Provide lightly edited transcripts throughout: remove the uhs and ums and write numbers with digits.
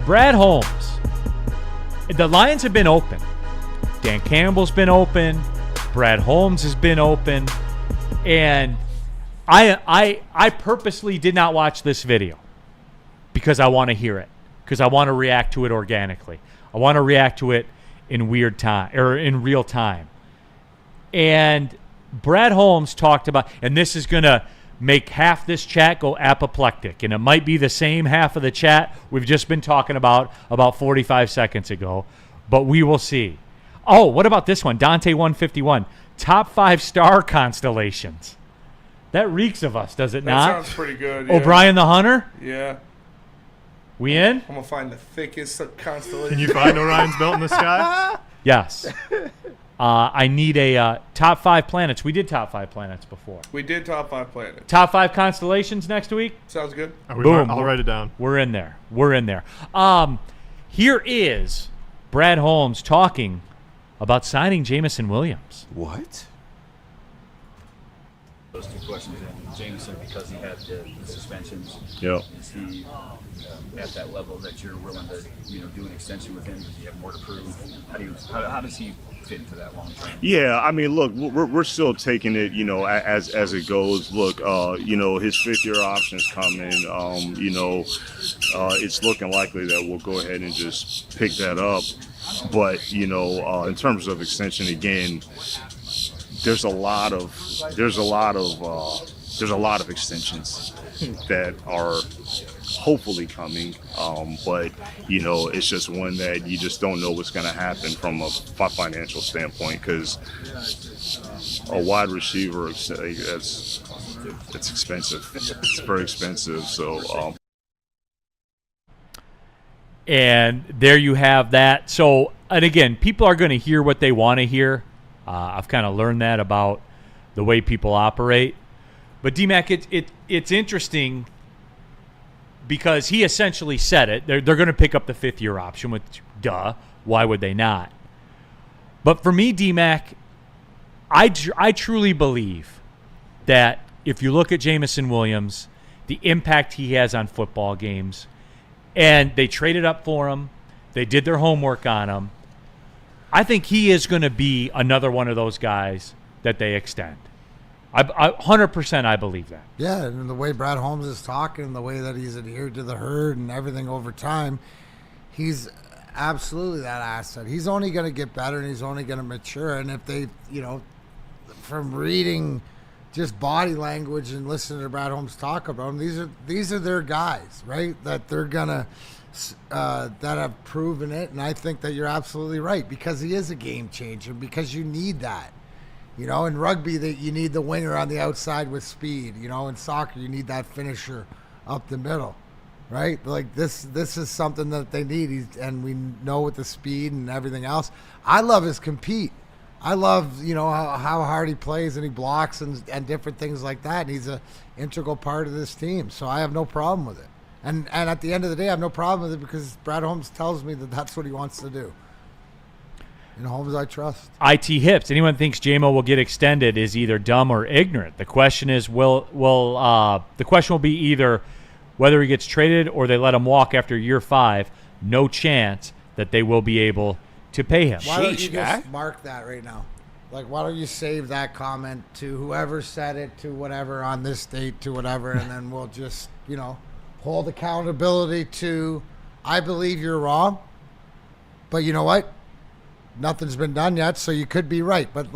Brad Holmes. The Lions have been open. Dan Campbell's been open. Brad Holmes has been open. And I purposely did not watch this video because I want to hear it, because I want to react to it organically. I want to react to it in real time. And Brad Holmes talked about, and this is going to make half this chat go apoplectic, and it might be the same half of the chat we've just been talking about 45 seconds ago, but we will see. Oh, what about this one? Dante 151, top 5 star constellations. That reeks of us, does it not? That sounds pretty good. Yeah. O'Brien the Hunter? Yeah. We in? I'm going to find the thickest constellation. Can you find Orion's belt in the sky? Yes. I need a top 5 planets. We did top 5 planets before. We did top 5 planets. Top 5 constellations next week? Sounds good. Boom. I'll write it down. We're in there. Here is Brad Holmes talking about signing Jameson Williams. What? Those 2 questions. And Jameson, because he had the suspensions, Yep. is he at that level that you're willing to, do an extension with him? Does he have more to prove? How does he fit into that long term? Yeah, I mean, look, we're still taking it, as it goes. Look, his 5th-year option is coming. It's looking likely that we'll go ahead and just pick that up. But in terms of extension, again, there's a lot of extensions that are hopefully coming, but it's just one that you just don't know what's going to happen from a financial standpoint, because a wide receiver, it's expensive. It's very expensive. So and there you have that. So, and again, people are going to hear what they want to hear. I've kind of learned that about the way people operate. But D-Mac, it's interesting because he essentially said it. They're going to pick up the 5th-year option, which, duh, why would they not? But for me, D-Mac, I truly believe that if you look at Jameson Williams, the impact he has on football games, and they traded up for him, they did their homework on him, I think he is going to be another one of those guys that they extend. I 100% I believe that. Yeah, and the way Brad Holmes is talking, the way that he's adhered to the herd and everything over time, he's absolutely that asset. He's only going to get better and he's only going to mature. And if they, from reading just body language and listening to Brad Holmes talk about him, these are their guys, right? That they're going to that have proven it. And I think that you're absolutely right, because he is a game changer, because you need that. In rugby, you need the winger on the outside with speed. In soccer, you need that finisher up the middle, right? Like this is something that they need, and we know with the speed and everything else. I love his compete. I love, how hard he plays and he blocks and different things like that. And he's an integral part of this team, so I have no problem with it. And at the end of the day, I have no problem with it because Brad Holmes tells me that that's what he wants to do. And Holmes, I trust. IT Hips. Anyone thinks JMO will get extended is either dumb or ignorant. The question is, the question will be either whether he gets traded or they let him walk after year 5. No chance that they will be able to pay him. Why don't you just mark that right now? Like, why don't you save that comment to whoever said it, to whatever, on this date, to whatever, and then we'll just, hold accountability to, I believe you're wrong, but you know what? Nothing's been done yet, so you could be right. But,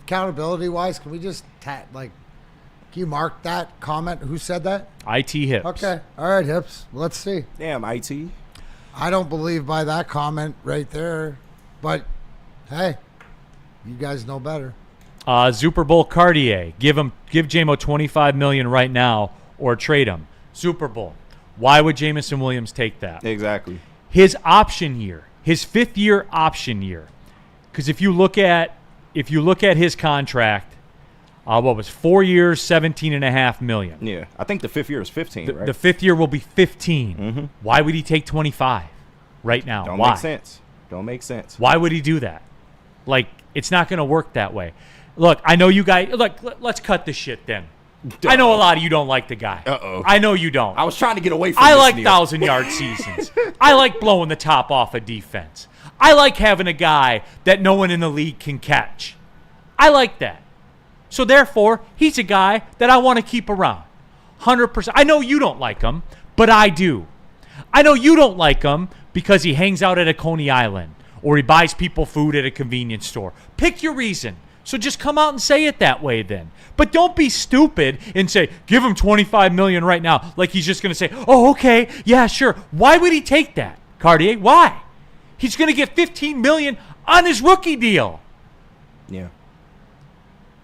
accountability-wise, can we just, can you mark that comment? Who said that? IT Hips. Okay. All right, Hips. Let's see. damn, IT. I don't believe by that comment right there, but, hey, you guys know better. Super Bowl Cartier. Give JMO $25 million right now or trade him. Super Bowl. Why would Jameson Williams take that? Exactly. His option year, his 5th-year option year. Because if you look at his contract, what was 4 years, $17.5 million. Yeah, I think the 5th year is 15, right? The 5th year will be 15. Mm-hmm. Why would he take 25 right now? Don't Why? make sense. Don't make sense. Why would he do that? It's not going to work that way. Look, I know you guys. Look, let's cut this shit then. I know a lot of you don't like the guy. Uh-oh. I know you don't. I was trying to get away from I this, like Neil. 1,000-yard seasons. I like blowing the top off a defense. I like having a guy that no one in the league can catch. I like that. So therefore, he's a guy that I want to keep around. 100%. I know you don't like him, but I do. I know you don't like him because he hangs out at a Coney Island or he buys people food at a convenience store. Pick your reason. So just come out and say it that way then. But don't be stupid and say, give him $25 million right now. Like he's just going to say, oh, okay, yeah, sure. Why would he take that, Cartier? Why? He's going to get $15 million on his rookie deal. Yeah.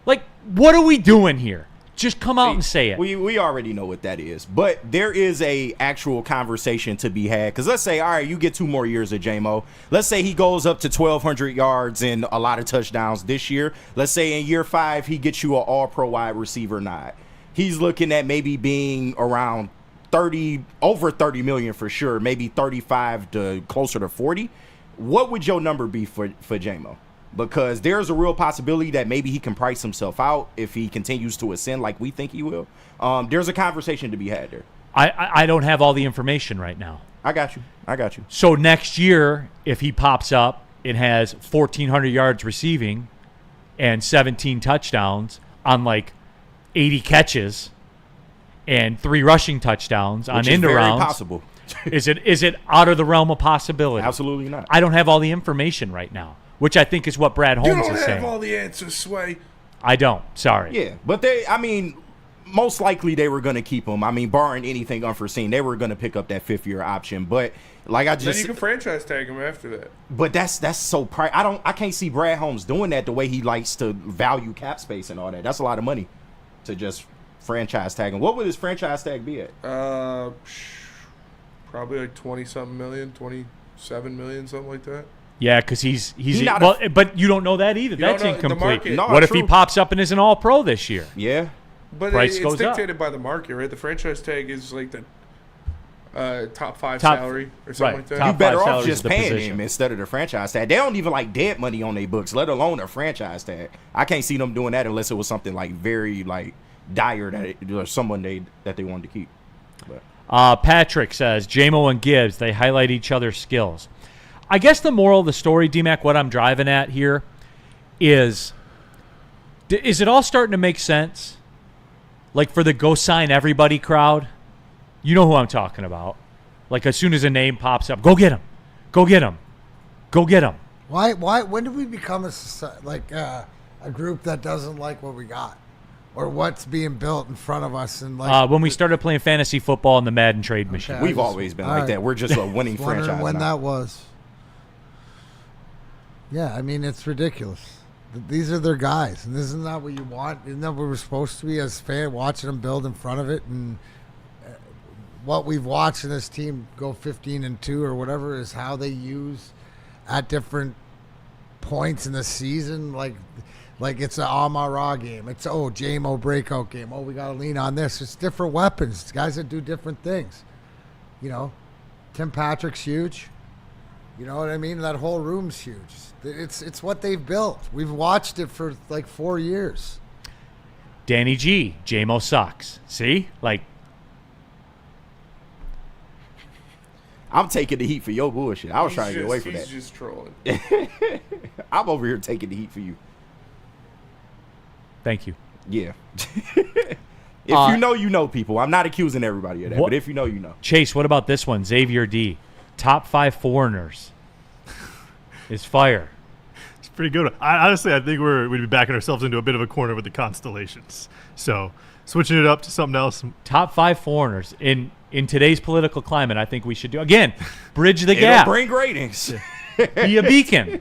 Like, what are we doing here? Just come out and say it. We already know what that is, but there is a actual conversation to be had. Because let's say, all right, you get 2 more years of J-Mo. Let's say he goes up to 1,200 yards and a lot of touchdowns this year. Let's say in year 5 he gets you an all-pro wide receiver nod. He's looking at maybe being around over 30 million for sure, maybe 35 to closer to 40. What would your number be for J-Mo? Because there's a real possibility that maybe he can price himself out if he continues to ascend like we think he will. There's a conversation to be had there. I don't have all the information right now. I got you. So next year, if he pops up and has 1,400 yards receiving and 17 touchdowns on like 80 catches and 3 rushing touchdowns on end arounds, possible. is it out of the realm of possibility? Absolutely not. I don't have all the information right now, which I think is what Brad You Holmes don't is have saying. all the answers, Sway. I don't. Sorry. Yeah, but most likely they were going to keep him. I mean, barring anything unforeseen, they were going to pick up that 5th-year option. But like I Then just, you can franchise tag him after that. but that's so I can't see Brad Holmes doing that the way he likes to value cap space and all that. That's a lot of money to just franchise tag him. What would his franchise tag be at? Probably like 20-something million, 27 million, something like that. Yeah, because he's not well, but you don't know that either. don't That's know the incomplete. market. No, What if he true. pops up and is an All-Pro this year? Yeah. But Price it's goes up. dictated by the market, right? The franchise tag is like the top 5 Top- salary or something right, like that. top You better 5 off salaries just is the paying position. him instead of the franchise tag. They don't even like dead money on their books, let alone a franchise tag. I can't see them doing that unless it was something like very like dire or someone that they wanted to keep. But Patrick says, J-Mo and Gibbs, they highlight each other's skills. I guess the moral of the story, D-Mac, what I'm driving at here is it all starting to make sense? Like for the go sign everybody crowd? You know who I'm talking about. Like as soon as a name pops up, go get him. Go get him. Go get him. Why? When did we become a group that doesn't like what we got, or what's being built in front of us? And like When we started playing fantasy football in the Madden trade machine. Okay. we've always been all like right. that. We're just a winning wondering franchise when now. that was. Yeah, I mean it's ridiculous. These are their guys, and isn't that what you want? Isn't that what we're supposed to be as fans, watching them build in front of it? And what we've watched in this team go 15-2 or whatever is how they use at different points in the season, like it's an Amon-Ra game. It's J-Mo breakout game. We got to lean on this. It's different weapons. It's guys that do different things. You know, Tim Patrick's huge. You know what I mean? That whole room's huge. It's what they've built. We've watched it for like 4 years. Danny G, J-Mo sucks. See? Like, I'm taking the heat for your bullshit. I was trying to get away from He's that. just trolling. I'm over here taking the heat for you. thank you. Yeah. If you know, you know, people. I'm not accusing everybody of that, What- but if you know, you know. Chase, what about this one? Xavier D. Top 5 foreigners is fire. It's pretty good. I think we'd be backing ourselves into a bit of a corner with the constellations. So switching it up to something else. Top 5 foreigners in today's political climate. I think we should do again. Bridge the It'll gap. bring ratings. Be a beacon,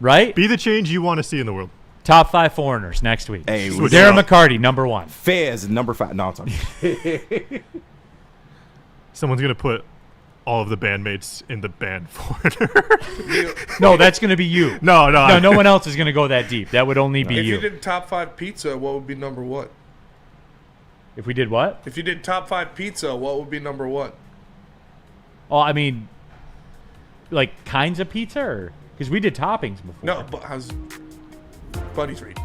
right? Be the change you want to see in the world. Top 5 foreigners next week. Hey, Darren McCarty, number 1. Fez, number 5. No, I'm talking. Someone's going to put all of the bandmates in the band foreigner. No, that's going to be you. No. No one else is going to go that deep. That would only be If you you. did top 5 pizza, what would be number 1? If we did what? If you did top 5 pizza, what would be number 1? Oh, I mean, like kinds of pizza, or because we did toppings before. No, but how's Buddy's read?